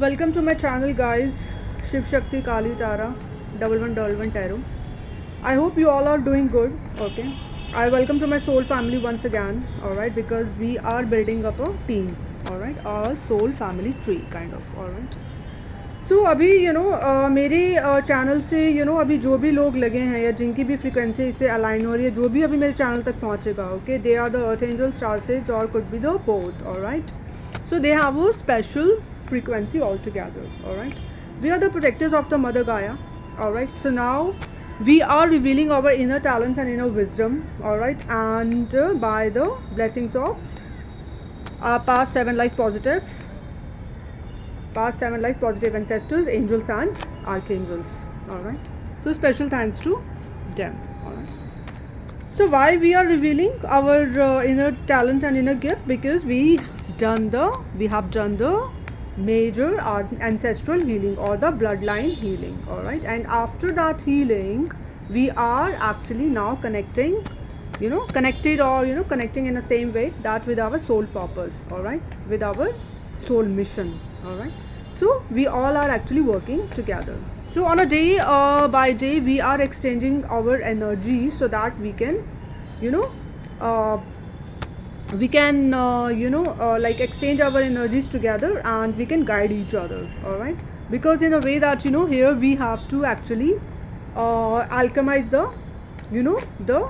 Welcome to my channel, guys. Shiv Shakti Kali Tara 1111 Tarot. I hope you all are doing good. Okay. I welcome to my soul family once again. Alright, because we are building up a team. Alright, a soul family tree kind of. Alright. सो अभी मेरे channel से अभी जो भी लोग लगे हैं या जिनकी भी फ्रिक्वेंसी इससे अलाइन हो रही है, जो भी अभी मेरे चैनल तक पहुंचेगा, okay, they are the earth angel, star seeds और could be the both. Alright, so they have a special frequency altogether. All right, we are the protectors of the mother Gaia. All right, so now we are revealing our inner talents and inner wisdom. All right, and by the blessings of our past seven life positive ancestors, angels and archangels. All right, so special thanks to them. All right, so why we are revealing our inner talents and inner gift? Because we have done the major ancestral healing or the bloodline healing. All right, and after that healing we are actually now connecting in the same way that with our soul purpose. All right, with our soul mission. All right, so we all are actually working together. So on a day by day we are exchanging our energies so that we can like exchange our energies together and we can guide each other. All right, because in a way that here we have to actually alchemize the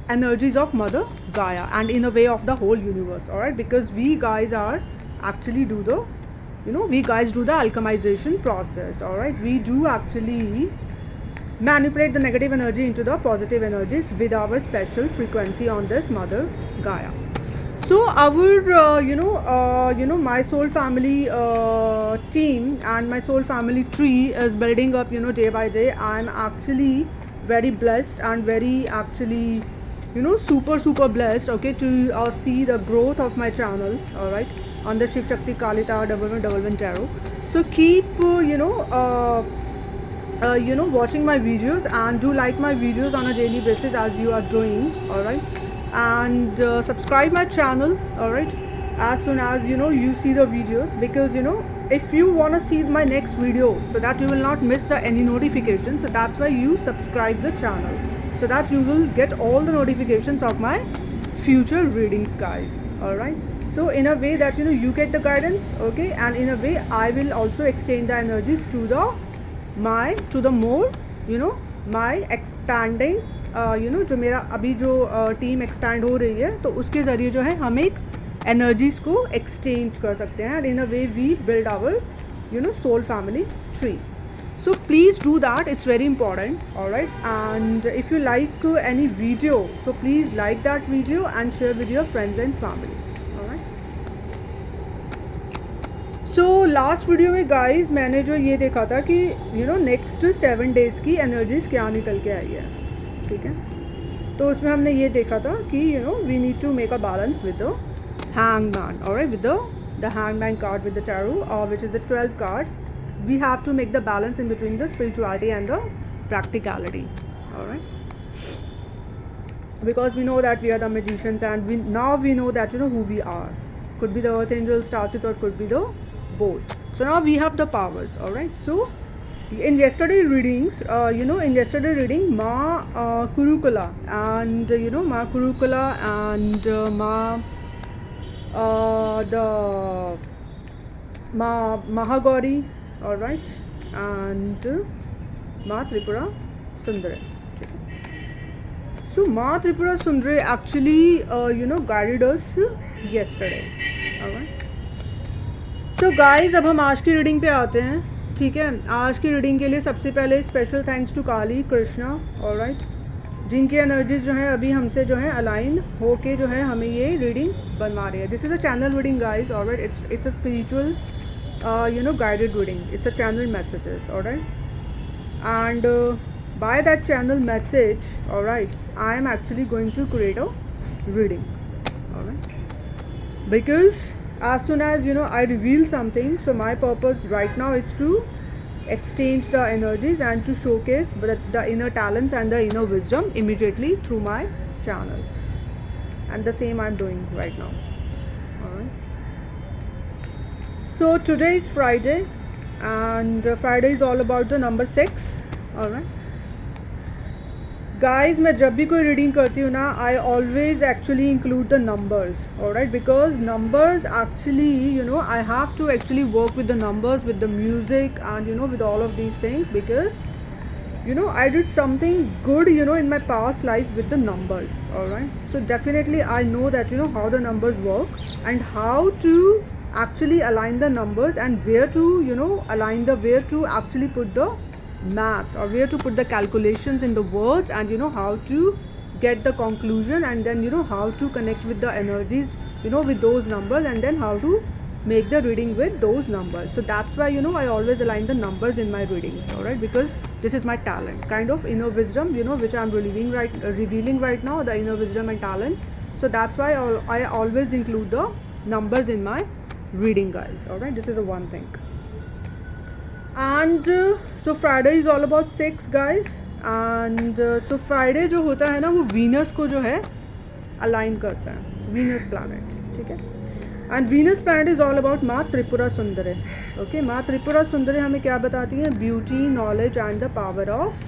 energies of mother Gaia and in a way of the whole universe. All right, because we guys are actually do the alchemization process. All right, we do actually manipulate the negative energy into the positive energies with our special frequency on this mother Gaia. So our my soul family team and my soul family tree is building up day by day. I'm actually very blessed and very actually super blessed, okay, to see the growth of my channel. All right, on the Shiv Shakti Kali Tara 1111 Tarot. So keep watching my videos and do like my videos on a daily basis as you are doing. All right, and subscribe my channel. All right, as soon as you see the videos, because if you want to see my next video so that you will not miss any notification, so that's why you subscribe the channel so that you will get all the notifications of my future readings, guys. All right, so in a way that you get the guidance, okay, and in a way I will also exchange the energies to the more my expanding जो मेरा अभी जो team expand हो रही है, तो उसके ज़रिए जो है हम एक एनर्जीज़ को एक्सचेंज कर सकते हैं and in a way we build our soul family tree. So please do that, it's very important. All right, and if you like any video, so please like that video and share with your friends and family. All right, so last video में guys मैंने जो ये देखा था कि next 7 days की energies क्या निकल के आई है, ठीक है. तो उसमें हमने ये देखा था कि we need to make a balance with the hangman. All right, with the hangman card with the tarot, which is the 12th card. We have to make the balance in between the spirituality and the practicality. All right, because we know that we are the magicians and we know that who we are. Could be the earth angel, starseed, or could be the both. So now we have the powers. All right, so in yesterday readings, Ma Kurukula and Ma Kurukula and the Mahagauri. All right, and Ma Tripura Sundari. So Ma Tripura Sundari actually guided us yesterday. All right, so guys अब हम आज की reading पे आते हैं, ठीक है. आज की रीडिंग के लिए सबसे पहले special thanks to Kali Krishna. All right, जिनकी एनर्जीज जो है अभी हमसे जो है अलाइन होके जो है हमें ये रीडिंग बनवा रही है. This is a channel reading guys. All right, it's a spiritual guided reading. It's a channel messages. All right, and by that channel message, all right, I am actually going to create a reading. All right, because as soon as I reveal something, so my purpose right now is to exchange the energies and to showcase the inner talents and the inner wisdom immediately through my channel, and the same I'm doing right now. All right, so today is Friday, and Friday is all about the number 6. All right guys, मैं जब भी कोई reading करती हूँ ना, I always actually include the numbers, alright, because numbers actually I have to actually work with the numbers, with the music and with all of these things, because I did something good in my past life with the numbers. All right, so definitely I know that how the numbers work and how to actually align the numbers and where to where to actually put the maths or where to put the calculations in the words, and how to get the conclusion, and then how to connect with the energies with those numbers, and then how to make the reading with those numbers. So that's why I always align the numbers in my readings, all right, because this is my talent, kind of inner wisdom which I'm revealing right now, the inner wisdom and talents. So that's why I always include the numbers in my reading, guys. All right, this is the one thing. And so Friday is all about 6, guys. And so Friday जो होता है ना, वो Venus को जो है align करता है, वीनस प्लैनेट, ठीक है. And Venus planet is all about माँ त्रिपुरा सुंदरे. ओके, माँ त्रिपुरा सुंदरे हमें क्या बताती हैं? Beauty, knowledge and the power of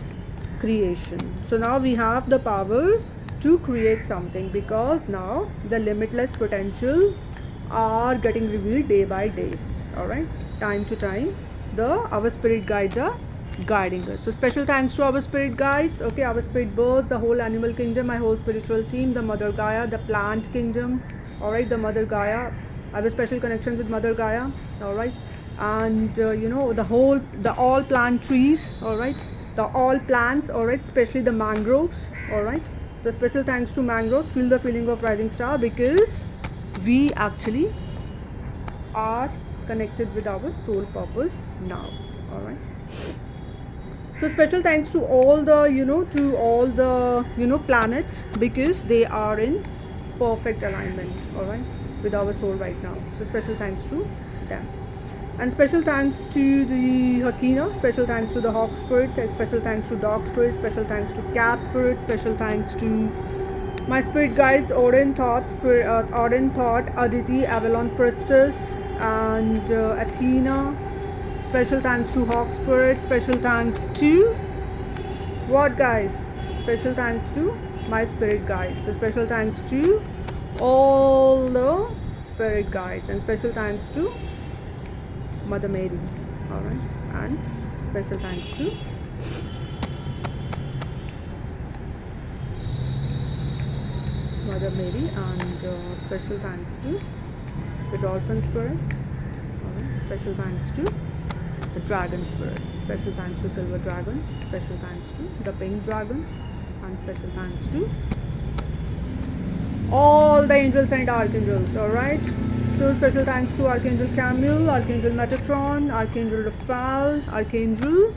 creation. So now we have the power to create something, because now the limitless potential are getting revealed day by day. All right, time to time our spirit guides are guiding us. So special thanks to our spirit guides, okay, our spirit birds, the whole animal kingdom, my whole spiritual team, the Mother Gaia, the plant kingdom, all right, the Mother Gaia. I have a special connection with Mother Gaia, all right, and the all plant trees, all right, the all plants, all right, especially the mangroves, all right. So special thanks to mangroves. Feel the feeling of rising star, because we actually are connected with our soul purpose now, all right. So special thanks to all the planets, because they are in perfect alignment, all right, with our soul right now. So special thanks to them. And special thanks to the Hakina, special thanks to the hawk spirit, special thanks to dog spirit, special thanks to cat spirit, special thanks to my spirit guides, Odin Thought, Aditi, Avalon Priestess, and Athena. Special thanks to hawk spirit, special thanks to what, guys? Special thanks to my spirit guides. So special thanks to all the spirit guides, and special thanks to Mother Mary, all right, and special thanks to Mother Mary, and special thanks to the dolphin spirit, all right, special thanks to the dragon spirit, special thanks to silver dragon, special thanks to the pink dragon, and special thanks to all the angels and archangels, all right. So special thanks to Archangel Camille, Archangel Metatron, Archangel Raphael, Archangel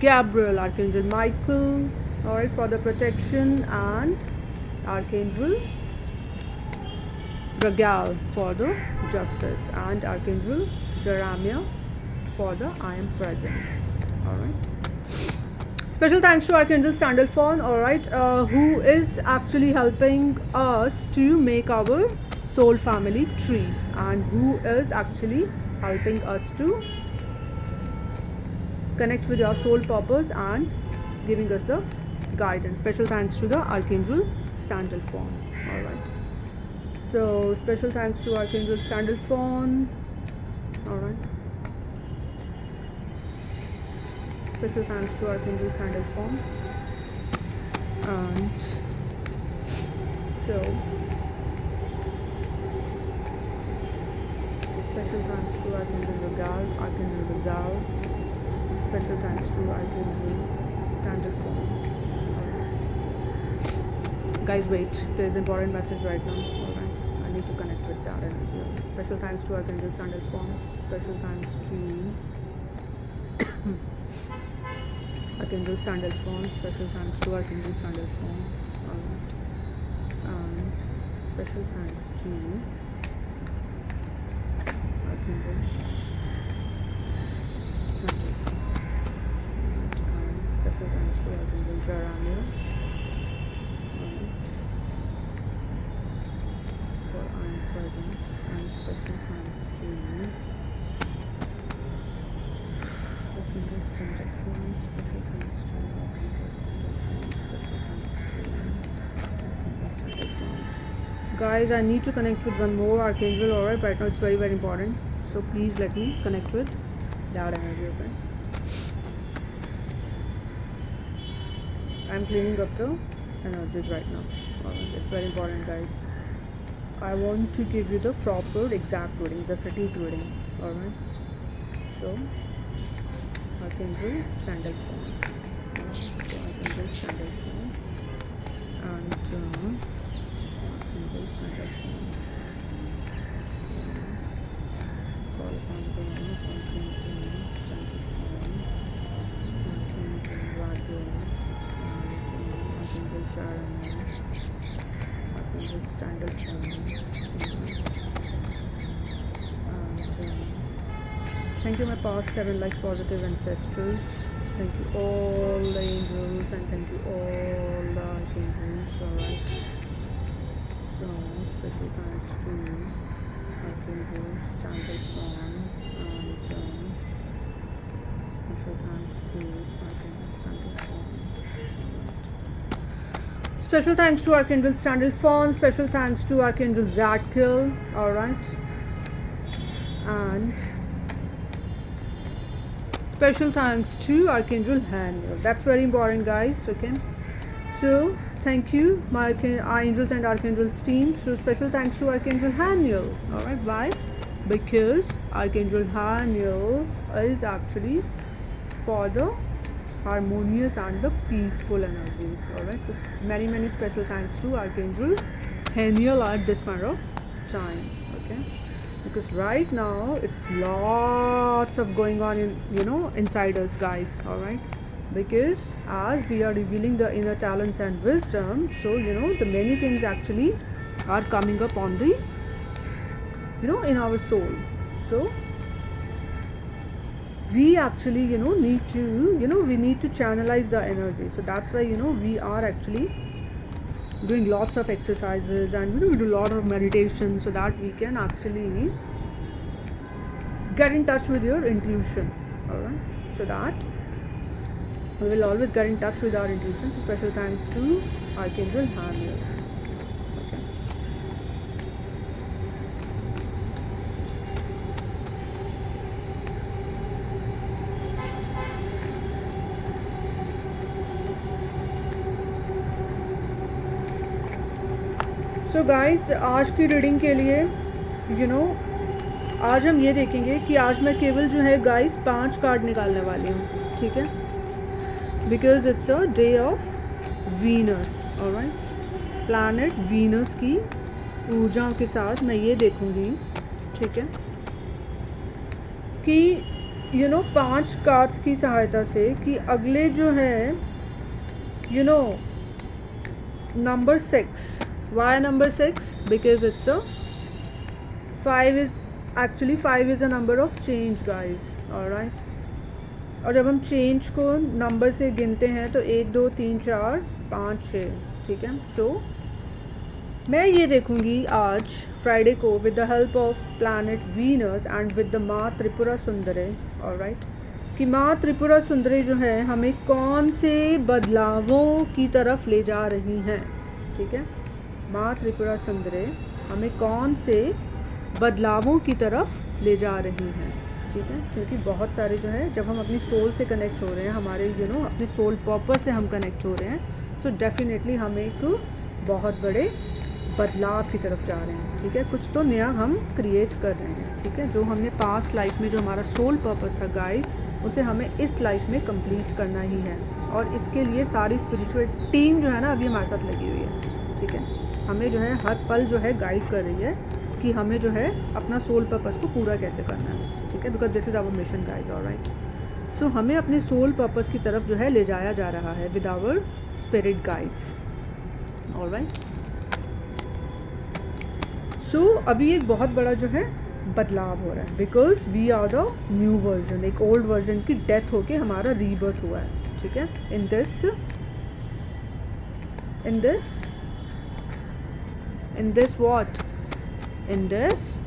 Gabriel, Archangel Michael, all right, for the protection, and Archangel Ragal for the justice, and Archangel Jeremiah for the I am presence, all right. Special thanks to Archangel Sandalphon, all right, who is actually helping us to make our soul family tree, and who is actually helping us to connect with our soul purpose and giving us the guidance. Special thanks to the Archangel Sandalphon, all right. So special thanks to Archangel Sandalphon, all right. Special thanks to Archangel Sandalphon, and so special thanks to Archangel Regal, Archangel Rizal, special thanks to Archangel Sandalphon. Guys, wait, there's an important message right now, alright, I need to connect with that energy. Special thanks to Archangel Sandalphon, special thanks to Archangel Sandalphon, special thanks to Archangel Sandalphon, alright, and special thanks to Archangel Sandalphon, and special thanks to Archangel Jeremiah, for I am presence, and special thanks to Center phone, special thanks to Archangel Center phone, special thanks to Archangel Center phone. Guys, I need to connect with one more Archangel, alright? Right now it's very, very important. So please let me connect with that energy, okay? I'm cleaning up the energies right now. Alright, it's very important, guys. I want to give you the proper exact reading, the satiq reading, alright? So, Archangel Sandalphon. So Archangel Sandalphon and Archangel Sandalphon. Call upon the Archangel Sandalphon, Archangel Raguel, Archangel Charan, Archangel Sandalphon, and thank you my past 7 life positive ancestors. Thank you all the angels and thank you all the archangels. Alright. So special thanks to Archangel Sandalphon and special thanks to Archangel Sandalphon. Special thanks to Archangel Sandalphon. Special thanks to Archangel Zadkiel. Alright. And special thanks to Archangel Haniel. That's very important, guys. Okay. So thank you, my angels and archangels team. So special thanks to Archangel Haniel. Alright, why? Because Archangel Haniel is actually for the harmonious and the peaceful energies. Alright. So many special thanks to Archangel Haniel at this point of time. Okay. Because right now it's lots of going on in inside us, guys. All right, because as we are revealing the inner talents and wisdom, so the many things actually are coming up on the in our soul. So we actually need to we need to channelize the energy. So that's why we are actually doing lots of exercises and we do a lot of meditation so that we can actually get in touch with your intuition. Alright, so that we will always get in touch with our intuition. So special thanks to Archangel Haniel. Okay. So guys, आज की reading के लिए आज हम ये देखेंगे कि आज मैं केवल जो है गाइस 5 कार्ड निकालने वाली हूँ, ठीक है? Because it's a day of Venus, alright? Planet Venus की ऊर्जाओं के साथ मैं ये देखूँगी, ठीक है, कि 5 कार्ड्स की सहायता से कि अगले जो है number 6. Why number 6? Because it's a 5 is actually 5 is a number of change, guys. Alright. और जब हम चेंज को नंबर से गिनते हैं तो 1 2 3 4 5 6, ठीक है? सो मैं ये देखूँगी आज फ्राइडे को with the help of planet Venus and with the माँ त्रिपुरा सुंदरी, ऑलराइट, कि माँ त्रिपुरा सुंदरी जो है हमें कौन से बदलावों की तरफ ले जा रही हैं, ठीक है? माँ त्रिपुरा सुंदरी हमें कौन से बदलावों की तरफ ले जा रही हैं, ठीक है? क्योंकि बहुत सारे जो है जब हम अपनी सोल से कनेक्ट हो रहे हैं, हमारे अपने सोल पर्पस से हम कनेक्ट हो रहे हैं, सो डेफिनेटली हम एक बहुत बड़े बदलाव की तरफ जा रहे हैं, ठीक है? कुछ तो नया हम क्रिएट कर रहे हैं, ठीक है? जो हमने पास्ट लाइफ में जो हमारा सोल पर्पस था गाइस, उसे हमें इस लाइफ में कंप्लीट करना ही है और इसके लिए सारी स्पिरिचुअल टीम जो है ना अभी हमारे साथ लगी हुई है, ठीक है? हमें जो है हर पल जो है गाइड कर रही है कि हमें जो है अपना सोल पर्पस को पूरा कैसे करना है, ठीक है? Because this is our mission guys, alright? So हमें अपने सोल पर्पस की तरफ जो है ले जाया जा रहा है with our spirit guides, alright? So अभी एक बहुत बड़ा जो है बदलाव हो रहा है because we are the new version. एक ओल्ड वर्जन की डेथ होके हमारा रीबर्थ हुआ है, ठीक है? In this what? In this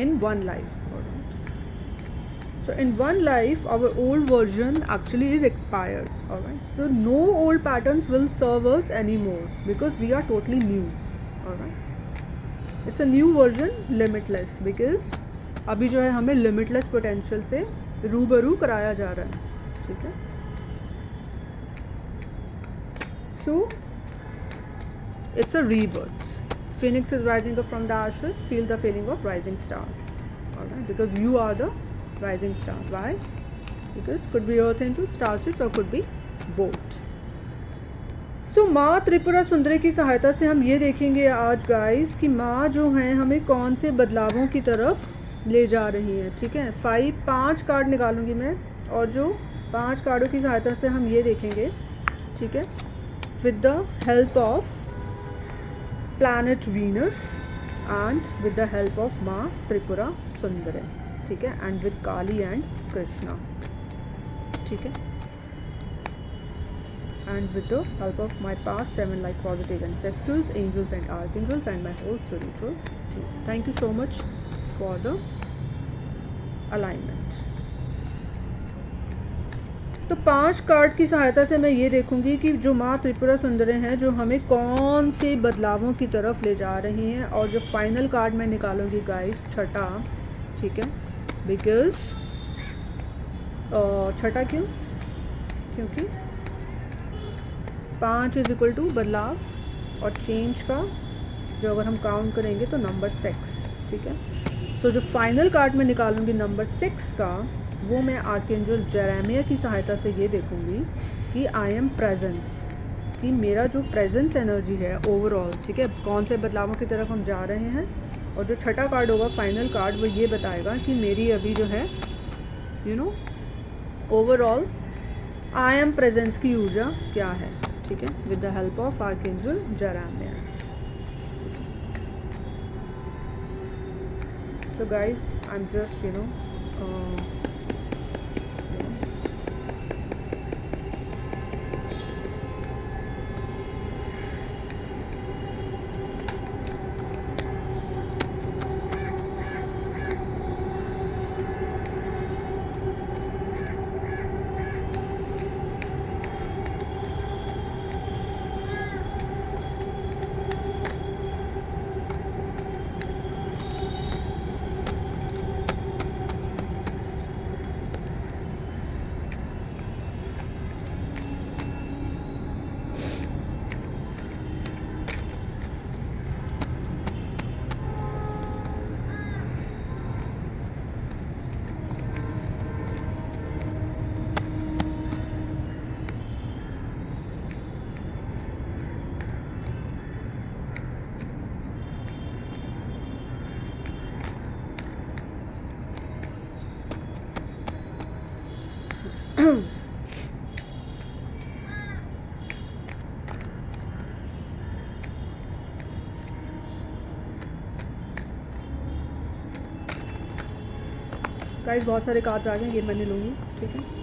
in one life. Alright. So in one life, our old version actually is expired. Alright. So no old patterns will serve us anymore because we are totally new. Alright. It's a new version, limitless, because अभी जो है हमें limitless potential से रूबरू कराया जा रहा है. ठीक है. So it's a rebirth. Phoenix is rising up from the ashes. Feel the feeling of rising star. Alright, because you are the rising star. Why? Because could be earth angel, star seeds, or could be both. So माँ त्रिपुरा सुंदरी की सहायता से हम ये देखेंगे आज guys कि माँ जो हैं हमें कौन से बदलावों की तरफ ले जा रही हैं. ठीक है. 5 कार्ड निकालूंगी मैं और जो 5 कार्डों की सहायता से हम ये देखेंगे. ठीक है. With the help of planet Venus and with the help of माँ त्रिपुरा सुंदरी. ठीक है. And with Kali and Krishna. ठीक है. And with the help of my past 7 life positive ancestors, angels and archangels and my whole spiritual team. Thank you so much for the alignment. तो 5 card की सहायता से मैं ये देखूंगी कि जो माँ त्रिपुरा सुंदरी हैं जो हमें कौन से बदलावों की तरफ ले जा रही हैं. और जो फाइनल कार्ड मैं निकालूंगी गाइस, छठा. ठीक है. बिकॉज छठा क्यों? क्योंकि 5 इज इक्वल टू बदलाव और चेंज का जो अगर हम काउंट करेंगे तो नंबर 6. ठीक है. सो जो फाइनल कार्ड मैं निकालूंगी नंबर 6 का, वो मैं आर्कएंजल जेरेमिया की सहायता से ये देखूंगी कि आई एम प्रेजेंस, कि मेरा जो प्रेजेंस एनर्जी है ओवरऑल. ठीक है. कौन से बदलावों की तरफ हम जा रहे हैं. और जो छठा कार्ड होगा फाइनल कार्ड, वो ये बताएगा कि मेरी अभी जो है ओवरऑल आई एम प्रेजेंस की ऊर्जा क्या है. ठीक है. With the help of archangel Jeremiah. So guys, I'm just guys बहुत सारे कार्ड्स आ गए, ये मैंने लूँगी. ठीक है.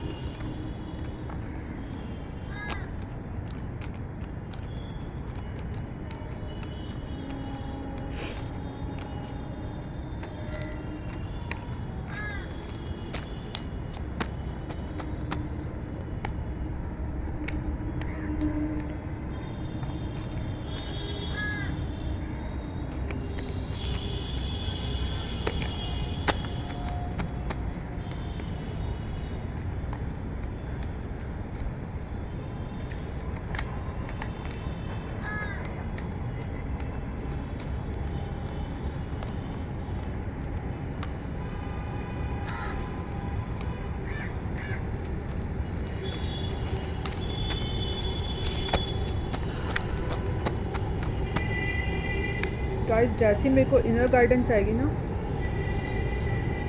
गाइस जैसे मेरे को इनर गाइडेंस आएगी ना,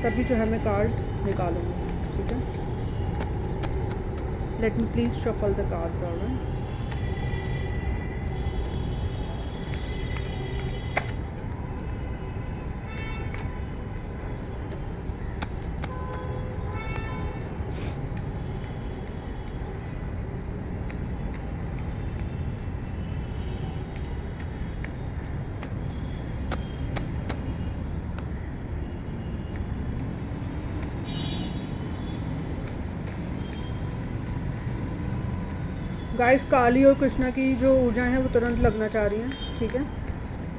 तभी जो है मैं कार्ड निकालूंगी. ठीक है. Let me please shuffle the cards. Alright. Guys Kali और कृष्णा की जो ऊर्जाएं हैं वो तुरंत लगना चाह रही हैं, ठीक है।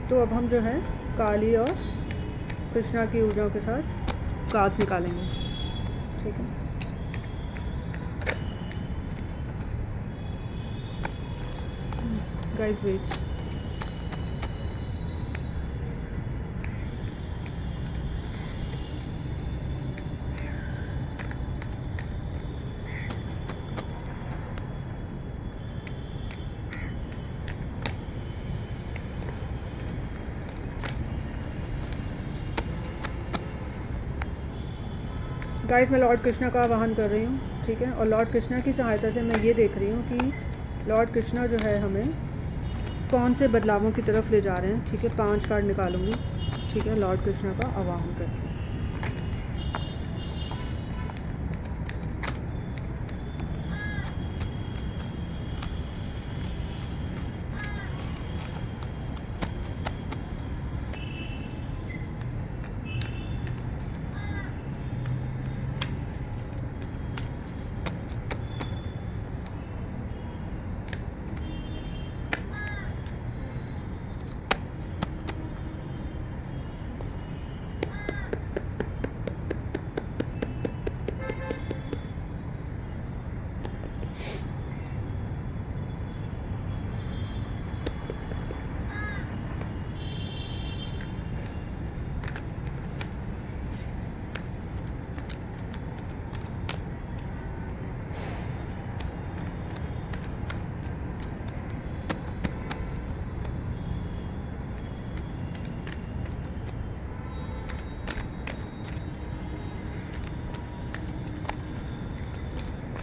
तो अब हम जो है काली और कृष्णा की ऊर्जाओं के साथ कार्ड्स निकालेंगे, ठीक है। Guys wait. गाइस मैं लॉर्ड कृष्णा का आवाहन कर रही हूँ, ठीक है। और लॉर्ड कृष्णा की सहायता से मैं ये देख रही हूँ कि लॉर्ड कृष्णा जो है हमें कौन से बदलावों की तरफ ले जा रहे हैं, ठीक है। 5 कार्ड निकालूंगी, ठीक है, लॉर्ड कृष्णा का आवाहन करके।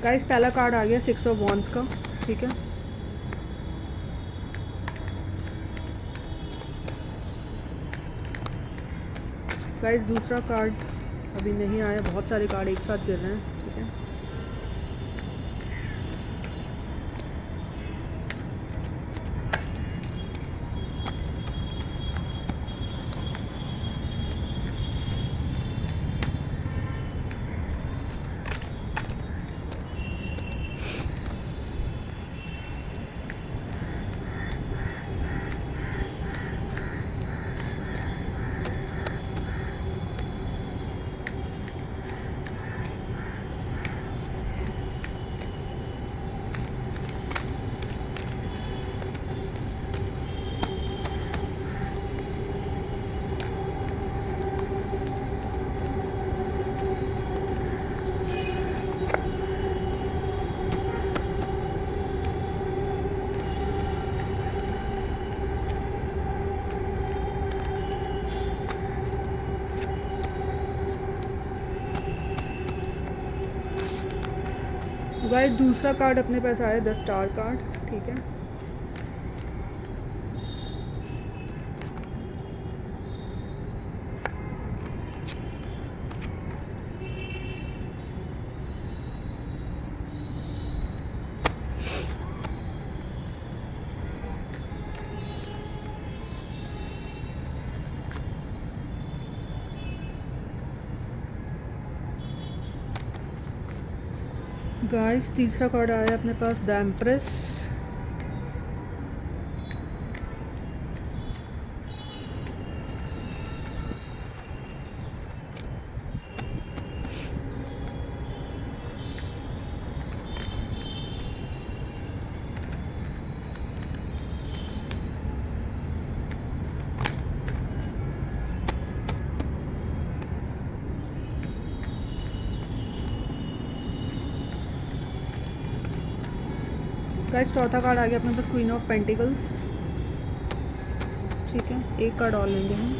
गाइस पहला कार्ड आ गया 6 ऑफ वॉन्ड्स का, ठीक है। गाइस दूसरा कार्ड अभी नहीं आया, बहुत सारे कार्ड एक साथ गिर रहे हैं, ठीक है। गाइस दूसरा कार्ड अपने पास आया 10 स्टार कार्ड, ठीक है। गाइस तीसरा कार्ड आया अपने पास द एम्प्रेस। गाइस चौथा कार्ड आ गया अपने पास क्वीन ऑफ पेंटिकल्स, ठीक है। एक कार्ड और लेंगे हम।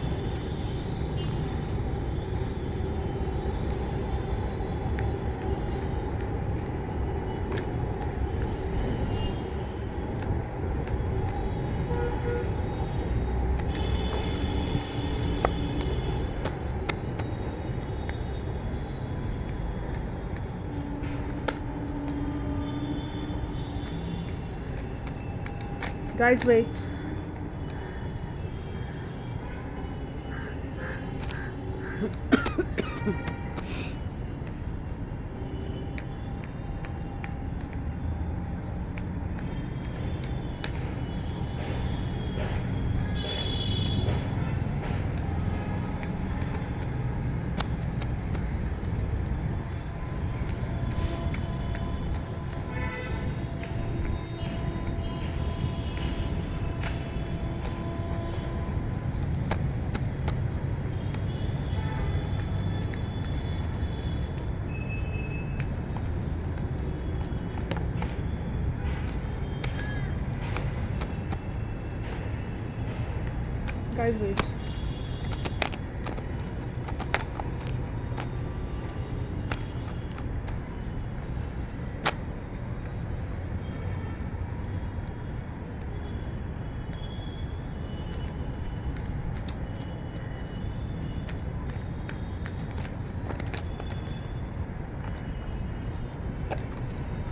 Guys, wait. Guys wait.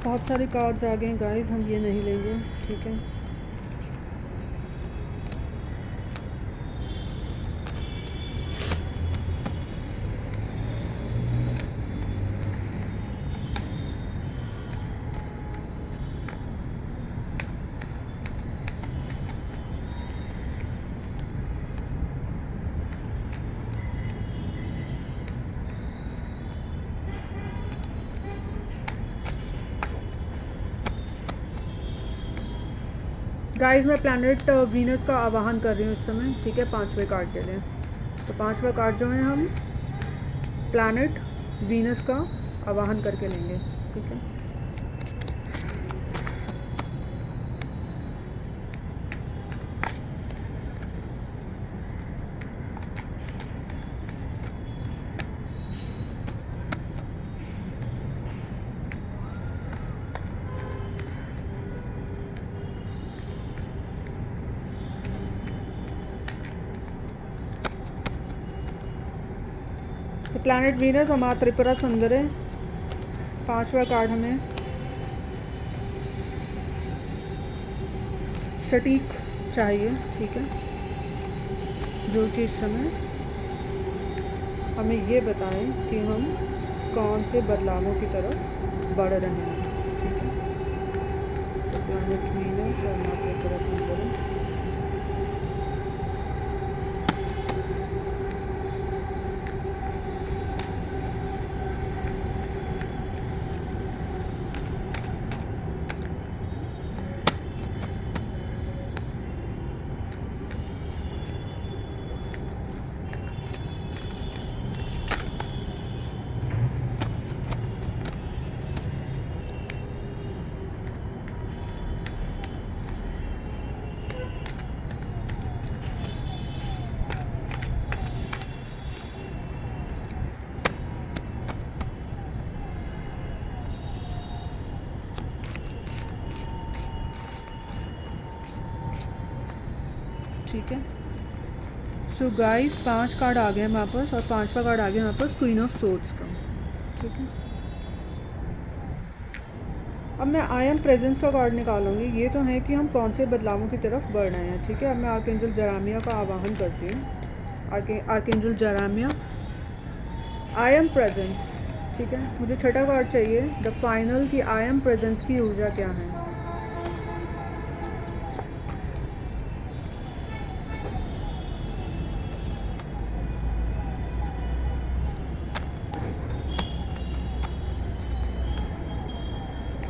बहुत सारे कार्ड्स आ गए हैं गाइस, हम ये नहीं लेंगे, ठीक है। गाइस मैं प्लैनेट वीनस का आवाहन कर रही हूँ इस समय, ठीक है, 5वें कार्ड के लिए। तो 5वां कार्ड जो है हम प्लैनेट वीनस का आवाहन करके लेंगे, ठीक है। तो प्लैनेट वीनस और माँ त्रिपुरा सुंदर है। 5वां कार्ड हमें सटीक चाहिए, ठीक है, जो कि इस समय हमें ये बताएं कि हम कौन से बदलावों की तरफ बढ़ रहे हैं, ठीक है। तो प्लैनेट वीनस और माँ त्रिपुरा सुंदर है। ठीक है। सो गाइस 5 कार्ड आ गए हमारे पास और 5वां कार्ड आ गया हमारे पास क्वीन ऑफ सोर्ड्स का, ठीक है। अब मैं आई एम प्रेजेंस का कार्ड निकालूंगी। ये तो है कि हम कौन से बदलावों की तरफ बढ़ रहे हैं, ठीक है। अब मैं आर्कएंजल जरामिया का आवाहन करती हूँ। आर्कएंजल जरामिया, आई एम प्रेजेंस, ठीक है। मुझे छठा कार्ड चाहिए, द फाइनल, की आई एम प्रेजेंस की ऊर्जा क्या है।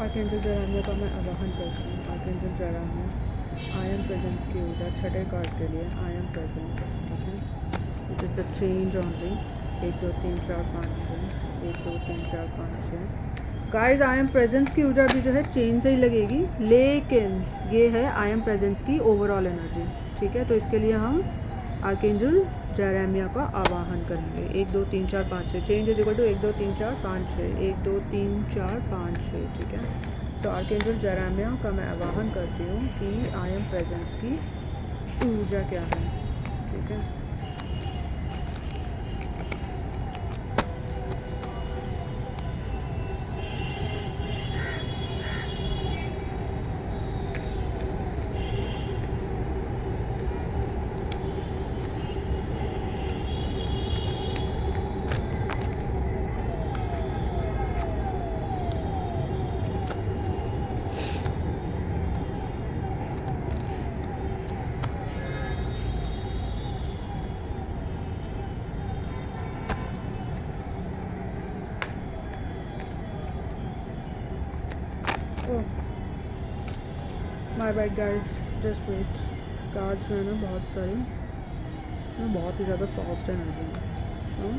आर्कएंजल जरामिया का मैं आवाहन करती हूँ। आर्कएंजल जरामिया, आई एम प्रेजेंस की ऊर्जा छठे कार्ड के लिए, आई एम प्रेजेंस, ठीक है, which is the change only. 1 2 3 4 5 6, 1 2 3 4 5 6। Guys I am presence की ऊर्जा भी जो है चेंज से ही लगेगी, लेकिन ये है आई एम प्रेजेंस की ओवरऑल एनर्जी, ठीक है। तो इसके लिए हम आर्कएंजल जेरेमिया का आवाहन करेंगे। 1 2 3 4 5 6, चेंज इज इक्वल टू 1 2 3 4 5 6, 1 2 3 4 5 6, ठीक है। तो आर्कएंजल जेरेमिया का मैं आवाहन करती हूँ कि आई एम प्रेजेंस की ऊर्जा क्या है, ठीक है। My bad guys, just wait. Cards जो है ना बहुत सारी, बहुत ही ज़्यादा फास्ट एनर्जी है।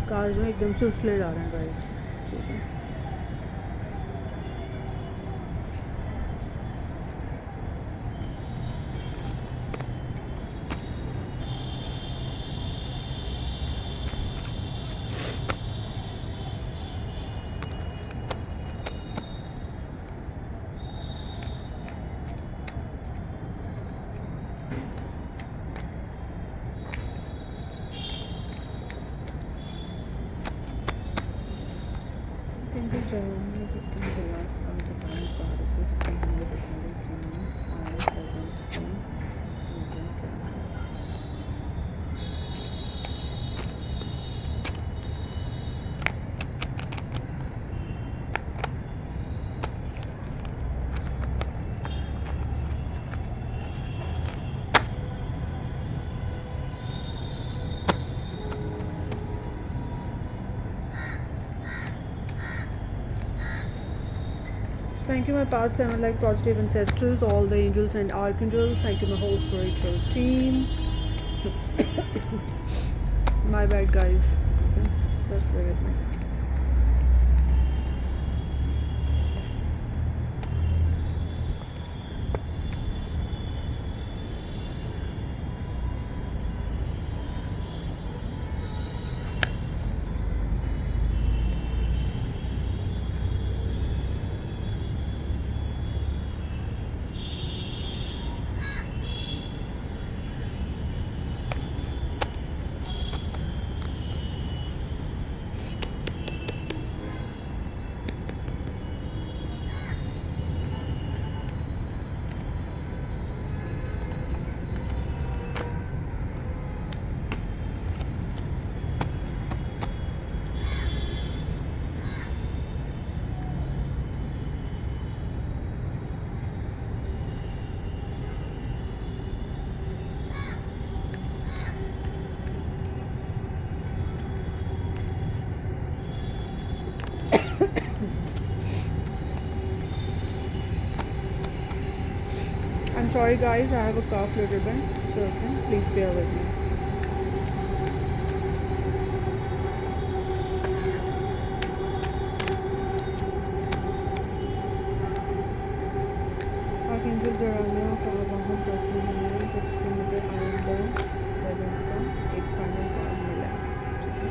कार्ड्स जो एकदम से उछले जा रहे हैं गाइस, ठीक है। Jeremy, just give me the last card, the final card. Okay, just give me the candle king. I presence king. Thank you, my past 7 positive ancestors, all the angels and archangels. Thank you, my whole spiritual team. My bad, guys. Okay, just bear with me. I'm sorry, guys, I have a cough little bit, so okay, please bear with me. Archangel जरानिया का आवाहन करती हूँ मैं, जिससे मुझे आइंदा presence का एक फाइनल कार्ड मिला है, ठीक है।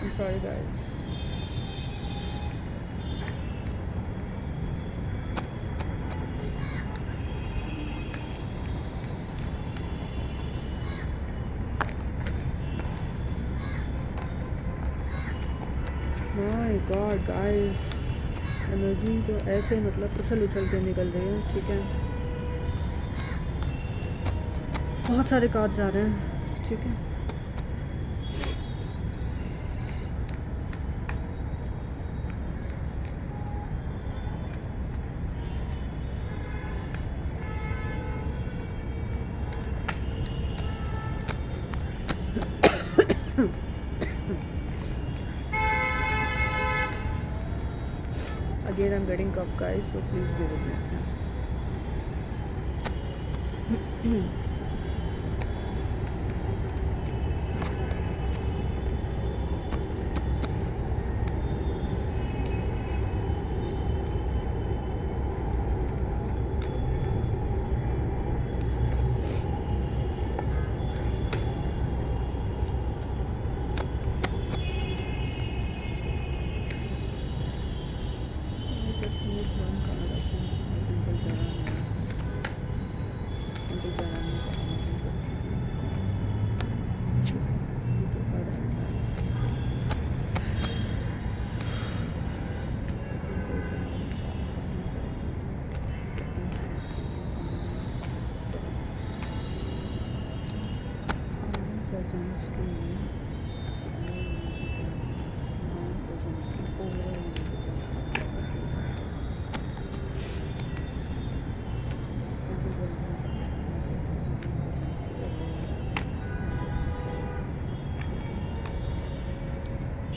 I'm sorry, guys. My God, guys, energy तो ऐसे मतलब उछल उछल के निकल रही है, ठीक है। बहुत सारे कार्ड्स आ रहे हैं, ठीक है। Again, I'm getting cough, guys, so please be with me. Okay?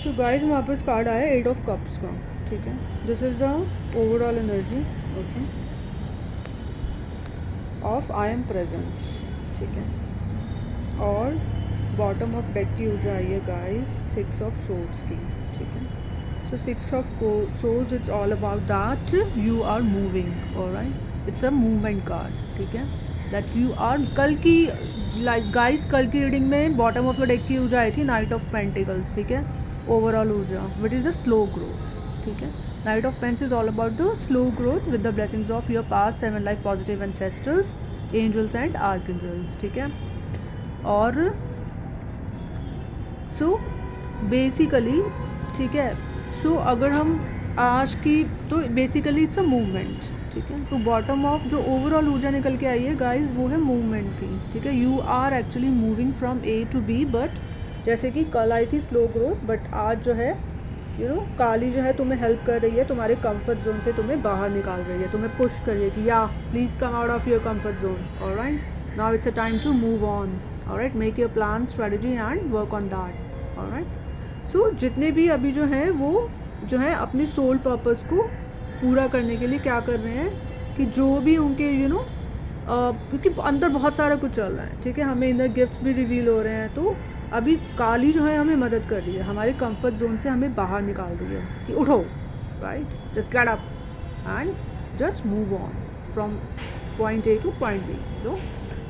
So guys, हमारे पास कार्ड आया 8 ऑफ कप्स का, ठीक है. This is the overall energy, okay, of I am presence. ठीक है. और बॉटम ऑफ डेक की ऊर्जा आई है गाइस 6 ऑफ सोर्ड्स की. ठीक है. So 6 of swords, it's all about that you are moving, alright. It's a movement card. ठीक है. That you are कल की like guys कल की रीडिंग में बॉटम ऑफ द डेक की ऊर्जा आई थी नाइट ऑफ पेंटिकल्स. ठीक है. ओवरऑल ऊर्जा which is a slow growth. ठीक है. Knight of pens is all about the slow growth with the blessings of your past 7 life positive ancestors, angels and archangels. ठीक है. और सो बेसिकली, ठीक है, सो अगर हम आज की, तो बेसिकली इट्स अ मूवमेंट. ठीक है. तो बॉटम ऑफ जो ओवरऑल ऊर्जा निकल के आई है गाइस वो है मूवमेंट की. ठीक है. You are actually moving from A to B, but जैसे कि कल आई थी स्लो ग्रोथ, बट आज जो है काली जो है तुम्हें हेल्प कर रही है, तुम्हारे कंफर्ट जोन से तुम्हें बाहर निकाल रही है, तुम्हें पुश कर रही है कि या please come out of your comfort zone. Alright. Now it's a time to move on. Alright. Make your plan, strategy and work on that. Alright. So जितने भी अभी जो है वो जो है अपनी सोल पर्पस को पूरा करने के लिए क्या कर रहे हैं कि जो भी उनके क्योंकि अंदर बहुत सारा कुछ चल रहा है. ठीक है. हमें इनर गिफ्ट्स भी रिवील हो रहे हैं. तो अभी काली जो है हमें मदद कर रही है, हमारे कंफर्ट जोन से हमें बाहर निकाल रही है कि उठो. Right. Just get up and just move on from point A to point B. तो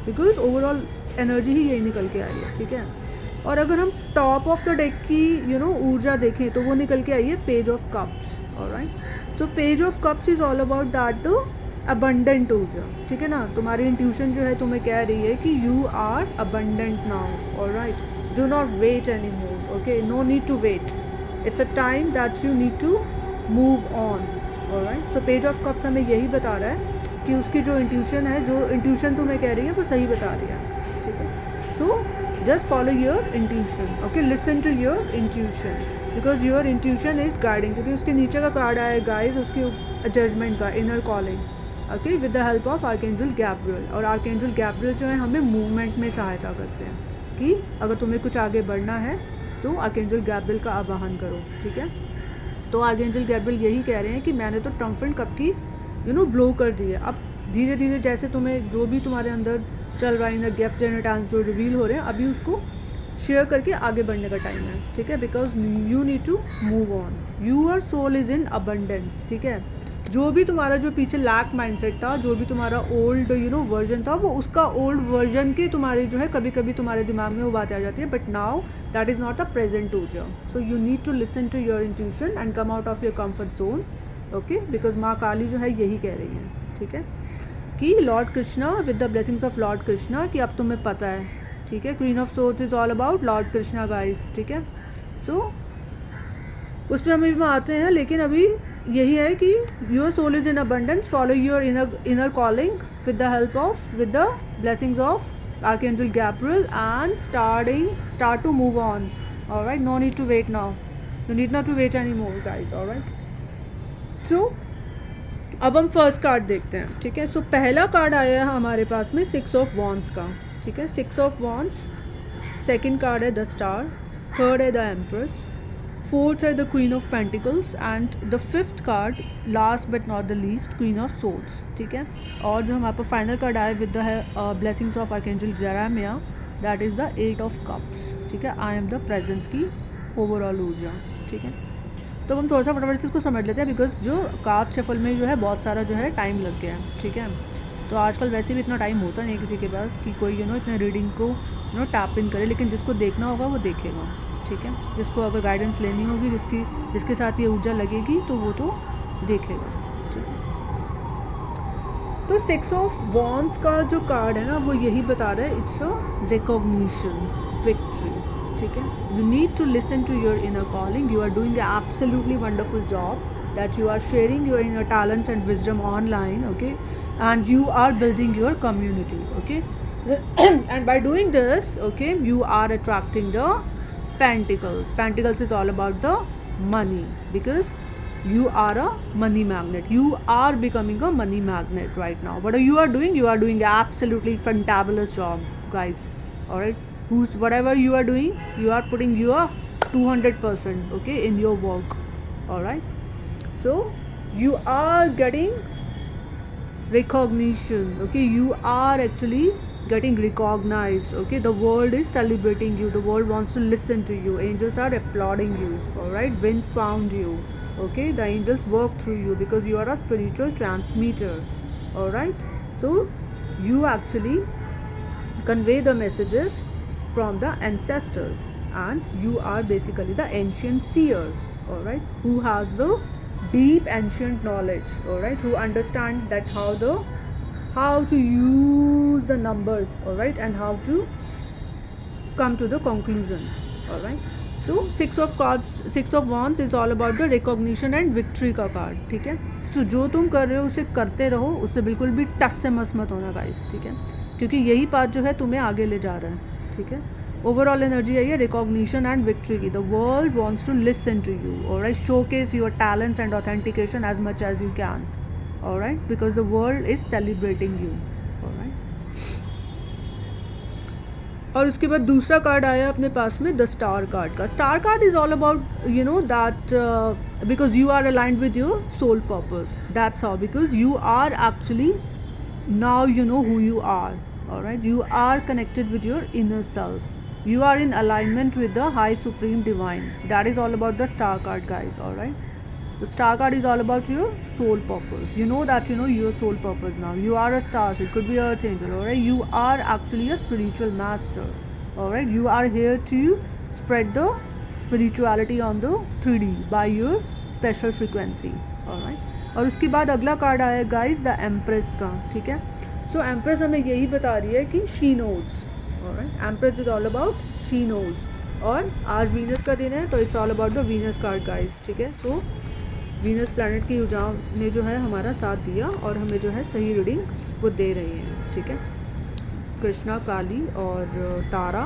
बिकॉज ओवरऑल एनर्जी ही यही निकल के आई है. ठीक है. और अगर हम टॉप ऑफ द डेक की ऊर्जा देखें तो वो निकल के आई है page of cups. Alright. So page of cups is all about that abundant ऊर्जा. ठीक है ना. तुम्हारी इंट्यूशन जो है तुम्हें कह रही है कि you are abundant now. Alright. Do not wait any more. Okay. No need to wait. It's a time that you need to move on. Alright. So page of cups हमें यही बता रहा है कि उसकी जो इंट्यूशन है, जो इंट्यूशन तुम्हें कह रही है वो सही बता रही है. ठीक है. सो just follow your intuition. Okay, listen to your intuition because your intuition is guiding. क्योंकि उसके नीचे का कार्ड आया है गाइस उसकी जजमेंट का, inner calling. Okay. With the help of archangel Gabriel. और आर्कएंजल गैब्रियल जो है हमें मूवमेंट में सहायता करते हैं कि अगर तुम्हें कुछ आगे बढ़ना है तो आर्कएंजल गैब्रियल का आवाहन करो. ठीक है. तो आर्कएंजल गैब्रियल यही कह रहे हैं कि मैंने तो ट्रम्फेट कप की ब्लो कर दी है. अब धीरे धीरे जैसे तुम्हें जो भी तुम्हारे अंदर चल रहा है, इन गिफ्ट जनरेट जो रिवील हो रहे हैं, अभी उसको शेयर करके आगे बढ़ने का टाइम है. ठीक है. Because you need to move on. Your soul is in abundance. ठीक है. जो भी तुम्हारा जो पीछे लैक माइंडसेट था, जो भी तुम्हारा ओल्ड वर्जन था, वो उसका ओल्ड वर्जन के तुम्हारे जो है कभी कभी तुम्हारे दिमाग में वो बातें आ जाती है. But now that is not the present ऊर्जा. So you need to listen to your intuition and come out of your comfort zone. Okay. Because माँ काली जो है यही कह रही है. ठीक है. कि Lord Krishna with the blessings of Lord Krishna कि अब तुम्हें पता है. ठीक है. Queen of swords is all about Lord Krishna guys. ठीक है. सो उस पर हम अभी आते हैं, लेकिन अभी यही है कि your soul is in abundance. Follow your inner calling with the help of with the blessings of archangel Gabriel and start to move on. Alright. No need to wait now. You need not to wait any more guys. Alright. So अब हम first card देखते हैं. ठीक है. सो पहला card आया है हमारे पास में 6 ऑफ वॉन्ड्स का. ठीक है. 6 ऑफ वॉन्ड्स. सेकंड कार्ड है द स्टार. थर्ड है द एम्प्रेस. फोर्थ है the queen of pentacles and the fifth card last but not the least queen of swords. ठीक है. और जो हमारे पास फाइनल कार्ड आया with the blessings of archangel Jeremiah, that is the 8 of cups. ठीक है. I am the presence की overall ऊर्जा. ठीक है. तो हम थोड़ा सा फटाफट से इसको समझ लेते हैं बिकॉज जो कास्ट शफल में जो है बहुत सारा जो है टाइम लग गया है. ठीक है. तो आजकल वैसे भी इतना टाइम होता नहीं है किसी के पास कि कोई इतने रीडिंग को टैप इन करे, लेकिन जिसको देखना होगा वो देखेगा. ठीक है. जिसको अगर गाइडेंस लेनी होगी, जिसके साथ ये ऊर्जा लगेगी तो वो तो देखेगा. ठीक है. तो 6 ऑफ वॉन्ड्स का जो कार्ड है ना वो यही बता रहा है इट्स अ रिकॉग्निशन, विक्ट्री. ठीक है. You need to listen to your inner calling. You are doing absolutely wonderful job that you are sharing your inner talents and wisdom online. Okay. And you are building your community. Okay. And by doing this, okay, you are attracting the pentacles. Pentacles is all about the money because you are a money magnet. You are becoming a money magnet right now. What you are doing? You are doing absolutely fantabulous job, guys. All right. Whatever you are doing, you are putting your 200%, okay, in your work. All right. So you are getting recognition, okay? You are actually getting recognized, okay? The world is celebrating you, the world wants to listen to you, angels are applauding you, all right? Wind found you, okay? The angels work through you because you are a spiritual transmitter, all right? So you actually convey the messages from the ancestors, and you are basically the ancient seer, all right, who has the deep ancient knowledge, all right, who understand that how to use the numbers, all right, and how to come to the conclusion, all right. So six of wands is all about the recognition and victory का card, ठीक है. तो जो तुम कर रहे हो उसे करते रहो, उससे बिल्कुल भी टस से मस मत होना गाइस, ठीक है, क्योंकि यही बात जो है तुम्हें आगे ले जा रहा है, ठीक है. ओवरऑल एनर्जी आई है रिकॉग्निशन एंड विक्ट्री की. The world wants to listen to you, alright. Showcase your talents and authentication as much as you can, alright, because the world is celebrating you, alright. और उसके बाद दूसरा card आया अपने पास में द स्टार कार्ड का. Star card is all about you know that because you are aligned with your soul purpose, that's how, because you are actually now you know who you are, all right. You are connected with your inner self, you are in alignment with the high supreme divine. That is all about the star card, guys, all right. The star card is all about your soul purpose. You know that you know your soul purpose now. You are a star, so it could be earth angel, all right. You are actually a spiritual master, all right. You are here to spread the spirituality on the 3D by your special frequency, all right. और उसके बाद अगला card आया guys the empress का, ठीक है. सो empress हमें यही बता रही है कि she knows, alright. Empress is all about she knows. और आज वीनस का दिन है तो it's all about the Venus card guys, ठीक है. सो वीनस प्लैनेट की ऊर्जा ने जो है हमारा साथ दिया और हमें जो है सही रीडिंग वो दे रही है, ठीक है. कृष्णा, काली और Tara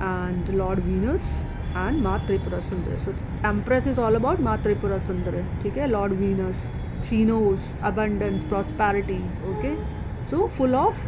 and lord Venus and माँ Tripura Sundar. So empress is all about माँ त्रिपुरा सुंदर, ठीक है. Lord Venus, she knows, abundance, prosperity, okay. So full of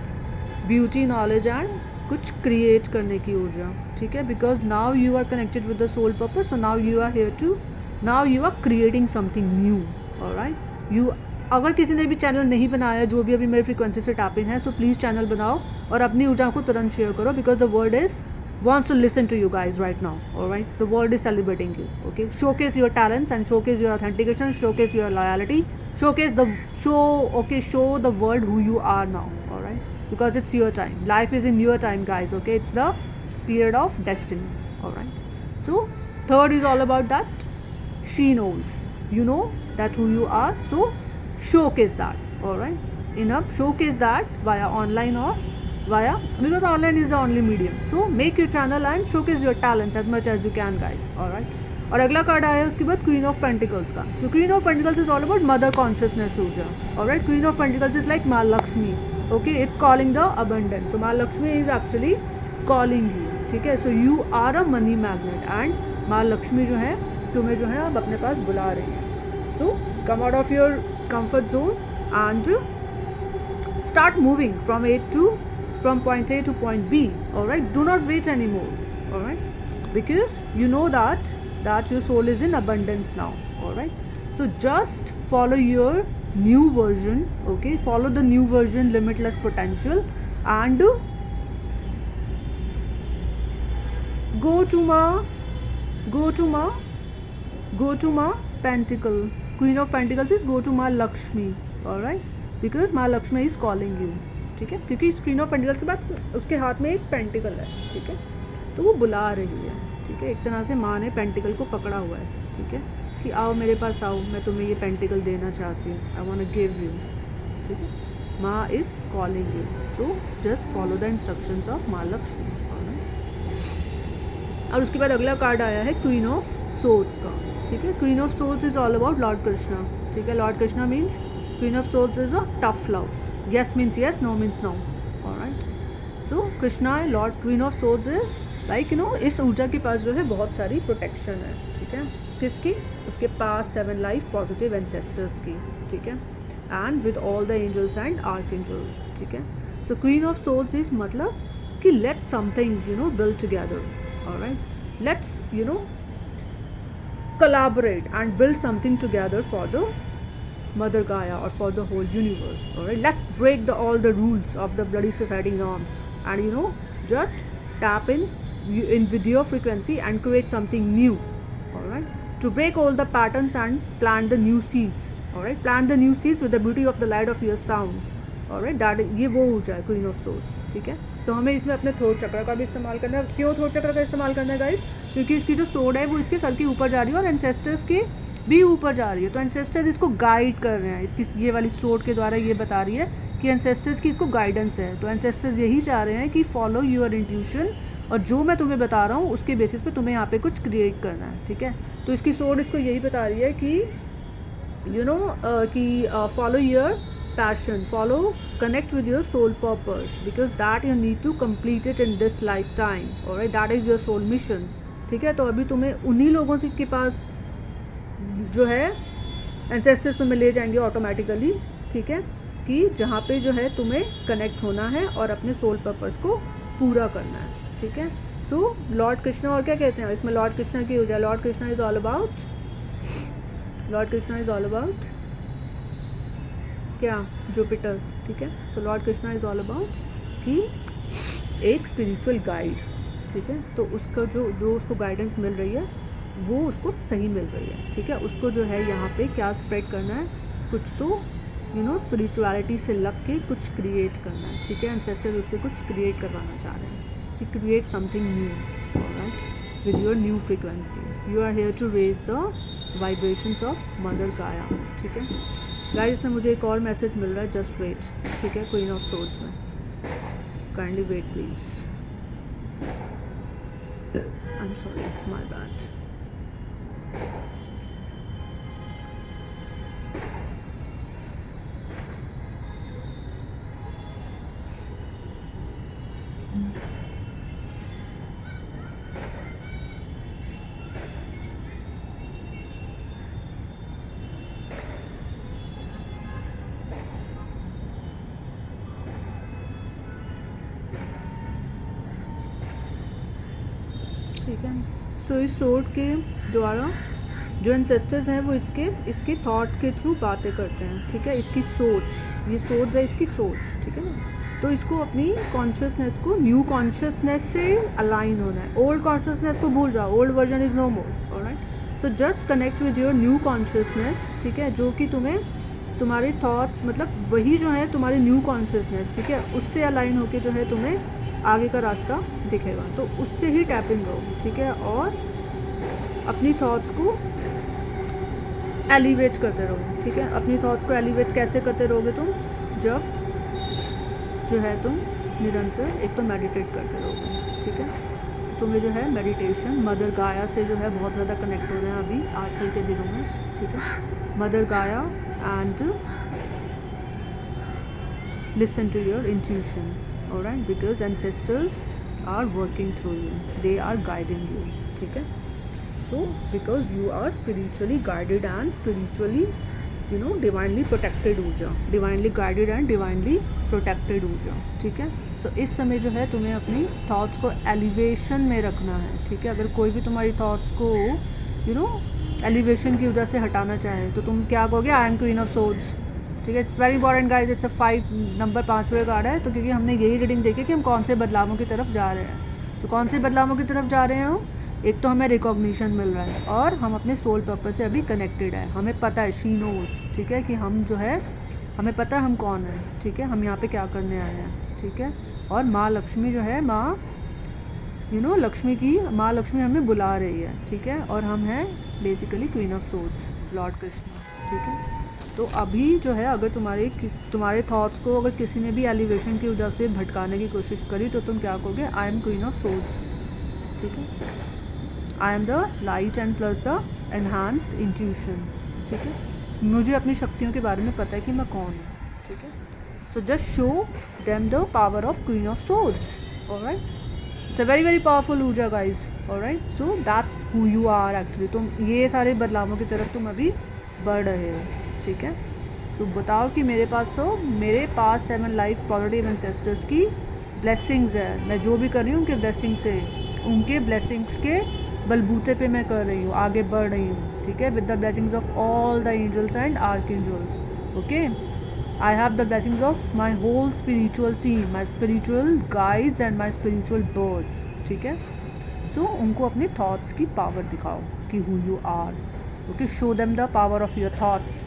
beauty, knowledge and कुछ क्रिएट करने की ऊर्जा, ठीक है. Because now you are connected with the soul purpose, so now you are here to, now you are creating something new, alright. You अगर किसी ने भी चैनल नहीं बनाया, जो भी अभी मेरी फ्रीक्वेंसी से टैप इन है, सो प्लीज़ चैनल बनाओ और अपनी ऊर्जा को तुरंत शेयर करो, because the world is wants to listen to you guys right now, all right. The world is celebrating you, okay. Showcase your talents and showcase your authentication, showcase your loyalty, showcase the show the world who you are now, all right, because it's your time. Life is in your time, guys, okay. It's the period of destiny, all right. So third is all about that she knows, you know that who you are, so showcase that, all right. Showcase that via online or because online is the only medium. So make your channel and showcase your talents as much as you can, guys, all right. और अगला card आया है उसके बाद queen of pentacles का. तो queen of pentacles is all about mother consciousness ऊर्जा, all right. Queen of pentacles is like Maa Lakshmi, okay. It's calling the abundance. So Maa Lakshmi is actually calling you, ठीक है. So you are a money magnet and Maa Lakshmi जो है तुम्हें जो है अब अपने पास बुला रही है. So come out of your comfort zone and start moving from point A to point B, all right. Do not wait anymore, all right, because you know that your soul is in abundance now, all right. So just follow your new version, okay. Follow the new version, limitless potential, and go to ma pentacle. Queen of Pentacles is go to ma Lakshmi, all right, because ma Lakshmi is calling you, ठीक है. क्योंकि screen of pentacles के बाद उसके हाथ में एक pentacle है, ठीक है. तो वो बुला रही है, ठीक है. एक तरह से माँ ने पेंटिकल को पकड़ा हुआ है, ठीक है, कि आओ मेरे पास आओ, मैं तुम्हें ये पेंटिकल देना चाहती हूँ, I want to give you, ठीक है. माँ is calling you, so just follow the instructions of माँ लक्ष्मी, और उसके बाद अगला कार्ड आया है क्वीन ऑफ सोर्ड्स का, ठीक है. Queen of swords is all about Lord Krishna, ठीक है. Lord Krishna means queen of swords is a tough love. Yes means yes, no means no, all right. So Krishna, Lord Queen of Swords is like you know इस ऊर्जा के पास जो है बहुत सारी protection है, ठीक है. किसकी? उसके पास 7 लाइफ पॉजिटिव एंसेस्टर्स की, ठीक है. And with all the angels and archangels, ठीक है. So queen of swords is मतलब कि let's something you know build together, alright. Let's you know collaborate and build something together for the Mother Gaia or for the whole universe. Alright, let's break all the rules of the bloody society norms and just tap in with your frequency and create something new. Alright, to break all the patterns and plant the new seeds. Alright, plant the new seeds with the beauty of the light of your sound. Alright that ये वो ऊर्जा है queen of source. ठीक है, तो हमें इसमें अपने थ्रोट चक्र का भी इस्तेमाल करना है. क्यों थ्रोट चक्र का इस्तेमाल करना है गाइस? क्योंकि इसकी जो सोड है वो इसके सर के ऊपर जा रही है और एंसेस्टर्स के भी ऊपर जा रही है. तो एंसेस्टर्स इसको गाइड कर रहे हैं. इसकी ये वाली सोड के द्वारा ये बता रही है कि एंसेस्टर्स की इसको गाइडेंस है. तो एंसेस्टर्स यही चाह रहे हैं कि फॉलो योर इंट्यूशन और जो मैं तुम्हें बता रहा हूँ उसके बेसिस पे तुम्हें यहाँ पे कुछ क्रिएट करना है. ठीक है, तो इसकी सोड इसको यही बता रही है कि कि follow your passion, connect with your soul purpose because that you need to complete it in this lifetime. Alright, that is your soul mission. ठीक है, तो अभी तुम्हें उन्हीं लोगों से के पास जो है एंसेस्टर्स तुम्हें ले जाएंगे ऑटोमेटिकली. ठीक है, कि जहाँ पे जो है तुम्हें कनेक्ट होना है और अपने सोल पर्पस को पूरा करना है. ठीक है, सो लॉर्ड कृष्णा और क्या कहते हैं इसमें? लॉर्ड कृष्णा की ऊर्जा. Lord Krishna is all about क्या? जुपिटर. ठीक है, so Lord Krishna is all about कि एक स्पिरिचुअल गाइड. ठीक है, तो उसका जो उसको गाइडेंस मिल रही है वो उसको सही मिल रही है. ठीक है, उसको जो है यहाँ पे क्या स्प्रेड करना है, कुछ तो स्पिरिचुअलिटी से लग के कुछ क्रिएट करना है. ठीक है, एंसेस्टर उससे कुछ क्रिएट करवाना चाह रहे हैं, to create something new. Alright, with your new frequency you are here to raise the vibrations of mother Gaia. ठीक है गाइस, इसमें मुझे एक और मैसेज मिल रहा है. Just wait. ठीक है, क्वीन ऑफ सोर्स में kindly wait please. I am sorry, my bad. ठीक है, सो इस सोर्ड के द्वारा जो एंसेस्टर्स हैं वो इसके थॉट के थ्रू बातें करते हैं. ठीक है, इसकी सोच, ये सोच है इसकी सोच. ठीक है ना, तो इसको अपनी कॉन्शियसनेस को न्यू कॉन्शियसनेस से अलाइन होना है. ओल्ड कॉन्शियसनेस को भूल जाओ, old version is no more. Alright, so just connect with your new consciousness. ठीक है, जो कि तुम्हें तुम्हारे थॉट्स मतलब वही जो है तुम्हारी न्यू कॉन्शियसनेस. ठीक है, उससे अलाइन होकर जो है तुम्हें आगे का रास्ता दिखेगा. तो उससे ही टैपिंग रहो. ठीक है, और अपनी थॉट्स को एलिवेट करते रहो. ठीक है, अपनी थॉट्स को एलिवेट कैसे करते रहोगे तुम? जब जो है तुम निरंतर एक तो मेडिटेट करते रहोगे. ठीक है, तो तुम्हें जो है मेडिटेशन मदर गाया से जो है बहुत ज़्यादा कनेक्ट हो रहे हैं अभी आजकल के दिनों में. ठीक है, mother Gaia and listen to your intuition. Alright, because ancestors are working through you, they are guiding you. ठीक है, so because you are spiritually guided and spiritually divinely protected ऊर्जा, divinely guided and divinely protected ऊर्जा. ठीक है, so इस समय जो है तुम्हें अपनी थॉट्स को एलिवेशन में रखना है. ठीक है, अगर कोई भी तुम्हारी थॉट्स को एलिवेशन की वजह से हटाना चाहे तो तुम क्या कहोगे? I am queen of swords. ठीक है, इट्स वेरी इंपॉर्टेंट गाइस. इट्स 5 नंबर 5वें कार्ड है. तो क्योंकि हमने यही रीडिंग देखी कि हम कौन से बदलावों की तरफ जा रहे हैं. तो कौन से बदलावों की तरफ जा रहे हैं हम? एक तो हमें रिकॉग्निशन मिल रहा है और हम अपने सोल पर्पस से अभी कनेक्टेड है. हमें पता है, शी नोज. ठीक है, कि हम जो है हमें पता है हम कौन है. ठीक है, हम यहाँ पे क्या करने आए हैं. ठीक है, और माँ लक्ष्मी जो है माँ माँ लक्ष्मी हमें बुला रही है. ठीक है, और हम हैं basically queen of swords, Lord Krishna. ठीक है, तो अभी जो है अगर तुम्हारे थॉट्स को अगर किसी ने भी एलिवेशन की वजह से भटकाने की कोशिश करी तो तुम क्या कहोगे? I am queen of swords. ठीक है, I am the light and plus the enhanced intuition. ठीक है, मुझे अपनी शक्तियों के बारे में पता है कि मैं कौन हूँ. ठीक है, so just show them the power of queen of swords. Alright, it's a very very powerful ऊर्जा guys. Alright, so that's who you are actually. तुम ये सारे बदलावों की तरफ तुम अभी बढ़ रहे हो. ठीक है, तो बताओ कि मेरे पास 7 लाइफ पॉजिटिव एंसेस्टर्स की ब्लेसिंग्स है. मैं जो भी कर रही हूँ उनके ब्लेसिंग्स से, उनके ब्लेसिंग्स के बलबूते पे मैं कर रही हूँ, आगे बढ़ रही हूँ, ठीक है, with the blessings of all the angels and archangels. Okay, I have the blessings of my whole spiritual team, my spiritual guides and my spiritual birds. ठीक है, सो उनको अपने थॉट्स की पावर दिखाओ कि who you are. Okay, show them the power of your thoughts.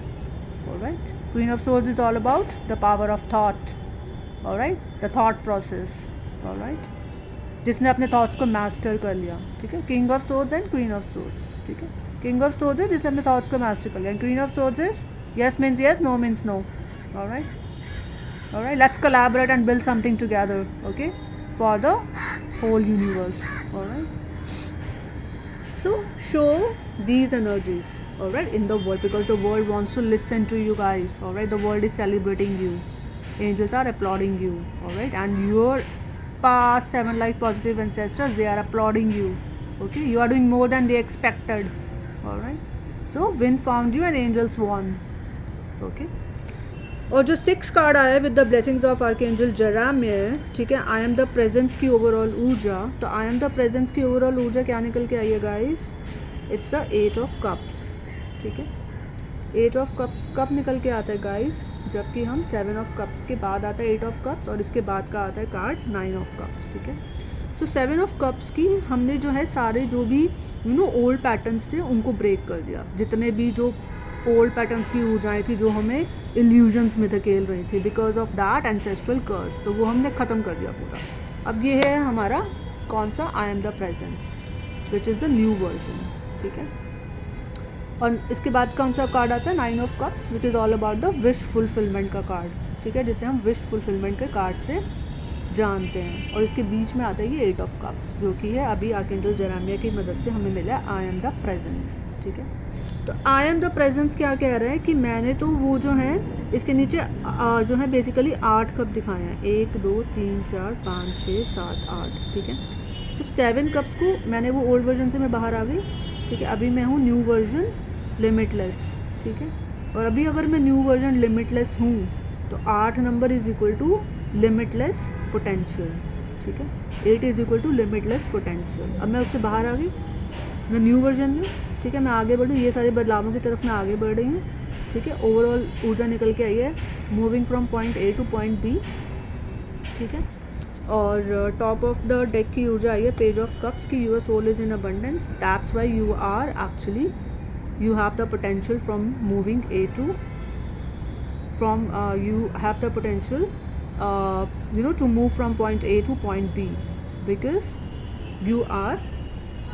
Alright, queen of swords is all about the power of thought. Alright, the thought process. Alright, जिसने अपने thoughts को मास्टर कर लिया. ठीक है, king of swords and queen of swords. ठीक है, king of swords है जिसने अपने थॉट्स को मास्टर कर लिया, and queen of swords is yes means yes, no means no. All right, let's collaborate and build something together, okay, for the whole universe. All right, so show these energies, all right, in the world, because the world wants to listen to you guys. All right, the world is celebrating you, angels are applauding you. All right, and your past 7 life positive ancestors, they are applauding you. Okay, you are doing more than they expected. All right, so wind found you and angels won. Okay, और जो 6 card आया है with the blessings of archangel Jeremiah, ठीक है, I am the presence की overall ऊर्जा. तो I am the presence की ओवरऑल ऊर्जा क्या निकल के आई है guys? It's the 8 of cups. ठीक है, 8 ऑफ कप्स कब निकल के आता है गाइस? जबकि हम 7 ऑफ कप्स के बाद आता है 8 ऑफ कप्स, और इसके बाद का आता है कार्ड 9 ऑफ कप्स. ठीक है, तो 7 ऑफ कप्स की हमने जो है सारे जो भी ओल्ड पैटर्न्स थे उनको ब्रेक कर दिया. जितने भी जो ओल्ड पैटर्न्स की ऊर्जाएँ थी जो हमें इल्यूजन्स में धकेल रही थी बिकॉज ऑफ दैट एंसेस्ट्रल कर्स, तो वो हमने ख़त्म कर दिया पूरा. अब ये है हमारा कौन सा? I am the presence, which is the new version. ठीक है, और इसके बाद कौन सा कार्ड आता है? 9 of cups, which is all about the wish fulfilment का कार्ड. ठीक है, जिसे हम विश फुलफिलमेंट के कार्ड से जानते हैं. और इसके बीच में आता है ये 8 ऑफ कप्स, जो कि है अभी आर्कएंजल जेरेमिया की मदद से हमें मिला आई एम द प्रेजेंस. ठीक है, तो आई एम द प्रेजेंस क्या कह रहा है कि मैंने तो वो जो है इसके नीचे जो है बेसिकली 8 कप दिखाए हैं, 1 2 3 4 5 6 7 8. ठीक है, तो 7 कप्स को मैंने वो ओल्ड वर्जन से मैं बाहर आ गई. ठीक है, अभी मैं हूँ न्यू वर्जन लिमिटलेस. ठीक है, और अभी अगर मैं न्यू वर्जन लिमिटलेस हूँ तो 8 number is equal to limitless potential. ठीक है, 8 is equal to limitless potential. अब मैं उससे बाहर आ गई, मैं न्यू वर्जन में. ठीक है, मैं आगे बढ़ूँ, ये सारे बदलावों की तरफ मैं आगे बढ़ रही हूँ. ठीक है, ओवरऑल ऊर्जा निकल के आई है moving from point A to point B. ठीक है, और टॉप ऑफ द डेक की ऊर्जा आई है पेज ऑफ कप्स की your soul is in abundance, that's why you are actually you have the potential from moving A to from you have the potential to move from point A to point B because you are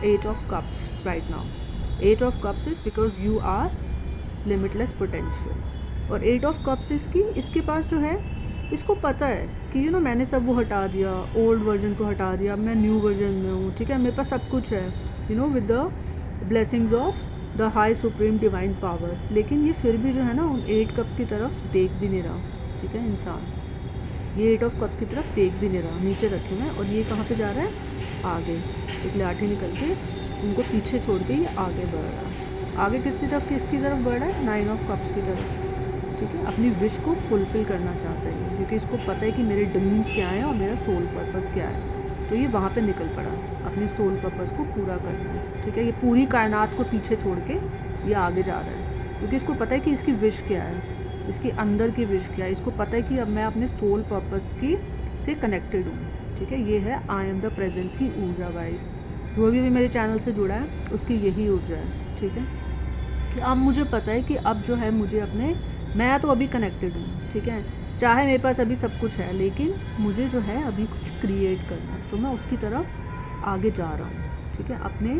8 of cups right now. 8 of cups is because you are limitless potential. और 8 of cups इसके पास जो है इसको पता है कि मैंने सब वो हटा दिया, ओल्ड वर्जन को हटा दिया, अब मैं न्यू वर्जन में हूँ. ठीक है, मेरे पास सब कुछ है with the blessings of the high supreme divine power. लेकिन ये फिर भी जो है ना उन 8 कप्स की तरफ देख भी नहीं रहा. ठीक है, इंसान ये 8 ऑफ कप्स की तरफ देख भी नहीं रहा, नीचे रखे हुए. और ये कहाँ पे जा रहा है? आगे. एक लाठी निकल के उनको पीछे छोड़ के ये आगे बढ़ रहा है. आगे किसकी तरफ बढ़ रहा है? 9 ऑफ कप्स की तरफ. ठीक है, अपनी विश को फुलफ़िल करना चाहता है क्योंकि इसको पता है कि मेरे ड्रीम्स क्या है और मेरा सोल पर्पस क्या है. तो ये वहाँ पे निकल पड़ा अपने सोल पर्पस को पूरा करना है. ठीक है, ये पूरी कायनात को पीछे छोड़ के ये आगे जा रहा है क्योंकि इसको पता है कि इसकी विश क्या है, इसके अंदर की विश क्या है. इसको पता है कि अब मैं अपने सोल पर्पस की से कनेक्टेड हूँ. ठीक है, ये है आई एम द प्रेजेंस की ऊर्जा गाइस. जो भी मेरे चैनल से जुड़ा है उसकी यही ऊर्जा है. ठीक है, कि अब मुझे पता है कि अब जो है मुझे अपने मैं तो अभी कनेक्टेड हूँ. ठीक है, चाहे मेरे पास अभी सब कुछ है लेकिन मुझे जो है अभी कुछ क्रिएट करना है, तो मैं उसकी तरफ आगे जा रहा हूँ. ठीक है, अपने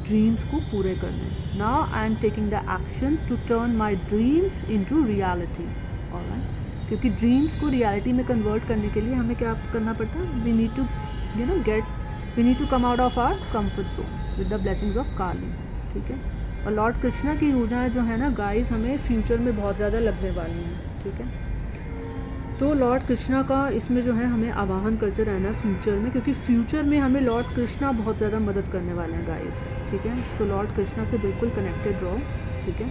ड्रीम्स को पूरे करने. Now I am taking the actions to turn my dreams into reality. Alright, क्योंकि ड्रीम्स को रियलिटी में कन्वर्ट करने के लिए हमें क्या करना पड़ता है? We need to come out of our comfort zone with the blessings of Kali. ठीक है, और लॉर्ड कृष्णा की ऊर्जाएँ जो है ना गाइस हमें फ्यूचर में बहुत ज़्यादा लगने वाली हैं. ठीक है, तो लॉर्ड कृष्णा का इसमें जो है हमें आवाहन करते रहना फ्यूचर में, क्योंकि फ्यूचर में हमें लॉर्ड कृष्णा बहुत ज़्यादा मदद करने वाले हैं गाइस. ठीक है, सो लॉर्ड कृष्णा से बिल्कुल कनेक्टेड रहो. ठीक है,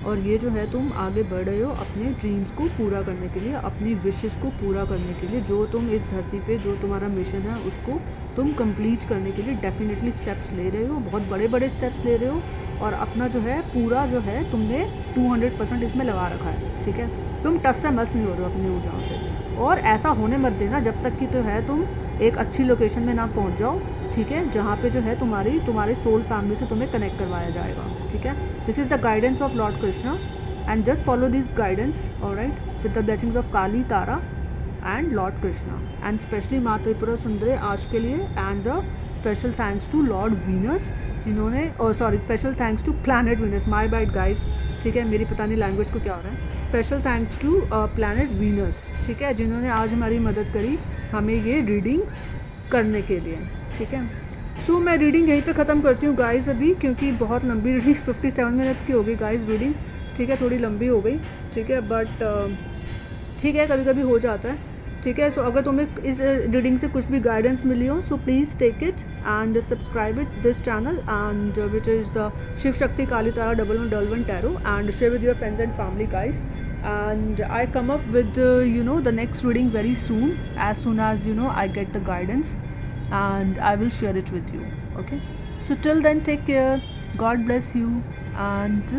और ये जो है तुम आगे बढ़ रहे हो अपने ड्रीम्स को पूरा करने के लिए, अपनी विशेस को पूरा करने के लिए। जो तुम इस धरती पे जो तुम्हारा मिशन है उसको तुम कंप्लीट करने के लिए डेफिनेटली स्टेप्स ले रहे हो, बहुत बड़े बड़े स्टेप्स ले रहे हो, और अपना जो है पूरा जो है तुमने 200% इसमें लगा रखा है, ठीक है। तुम टस से मस नहीं हो रहे हो अपनी ऊर्जाओं से, और ऐसा होने मत देना जब तक कि तो है तुम एक अच्छी लोकेशन में ना पहुंच जाओ, ठीक है, जहाँ पे जो है तुम्हारे सोल फैमिली से तुम्हें कनेक्ट करवाया जाएगा, ठीक है। This is the guidance of Lord Krishna and just follow this guidance, alright, with the blessings of Kali, Tara and Lord Krishna, and specially Maa Tripura Sundari आज के लिए, and the special thanks to Lord Venus जिन्होंने, sorry, special thanks to planet Venus, my bad guys, ठीक है, मेरी पता नहीं language को क्या हो रहा है। Special thanks to planet Venus, ठीक है, जिन्होंने आज हमारी मदद करी हमें ये रीडिंग करने के लिए, ठीक है। सो मैं रीडिंग यहीं पे ख़त्म करती हूँ गाइस अभी, क्योंकि बहुत लंबी रीडिंग 57 मिनट्स की हो गई गाइस रीडिंग, ठीक है, थोड़ी लंबी हो गई, ठीक है, बट ठीक है, कभी कभी हो जाता है, ठीक है। सो अगर तुम्हें इस रीडिंग से कुछ भी गाइडेंस मिली हो, so please take it and subscribe it this channel, and which is Shiv Shakti Kali Tara 1111 tarot, and share with your friends and family guys, and I come up with the next reading very soon as I get the guidance, and I will share it with you, okay. So till then, take care, God bless you, and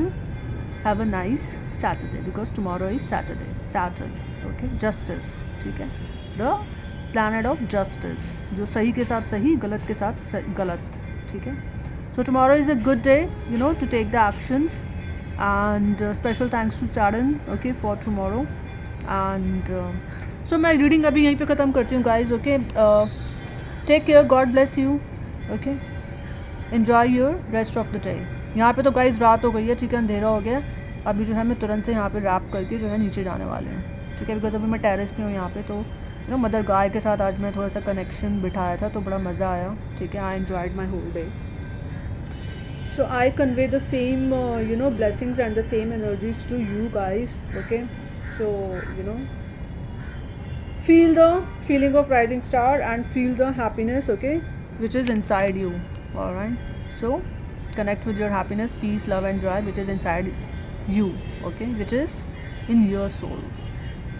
have a nice Saturday, because tomorrow is Saturn, okay, justice, ठीक है, the planet of justice, जो सही के साथ सही, गलत के साथ गलत, ठीक है। So tomorrow is a good day to take the actions, and special thanks to Saturn, okay, for tomorrow, and so मैं रीडिंग अभी यहीं पे ख़त्म करती हूँ guys, okay, take care, God bless you, okay, enjoy your rest of the day. यहाँ पे तो गाइज रात हो गई है, ठीक है, अंधेरा हो गया, अभी जो है मैं तुरंत से यहाँ पे रैप करके जो है नीचे जाने वाले हैं, ठीक है, बिकॉज अभी मैं टेरेस पे हूँ यहाँ पे, तो मदर गाय के साथ आज मैं थोड़ा सा कनेक्शन बिठाया था, तो बड़ा मज़ा आया, ठीक है, I enjoyed my whole day. So I convey the same blessings and the same energies to you guys, okay. So feel the feeling of rising star and feel the happiness, okay, which is inside you, all right. So connect with your happiness, peace, love and joy which is inside you, okay, which is in your soul.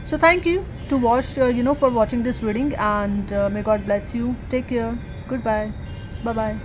So thank you to watch for watching this reading, and may God bless you. Take care, goodbye, bye bye.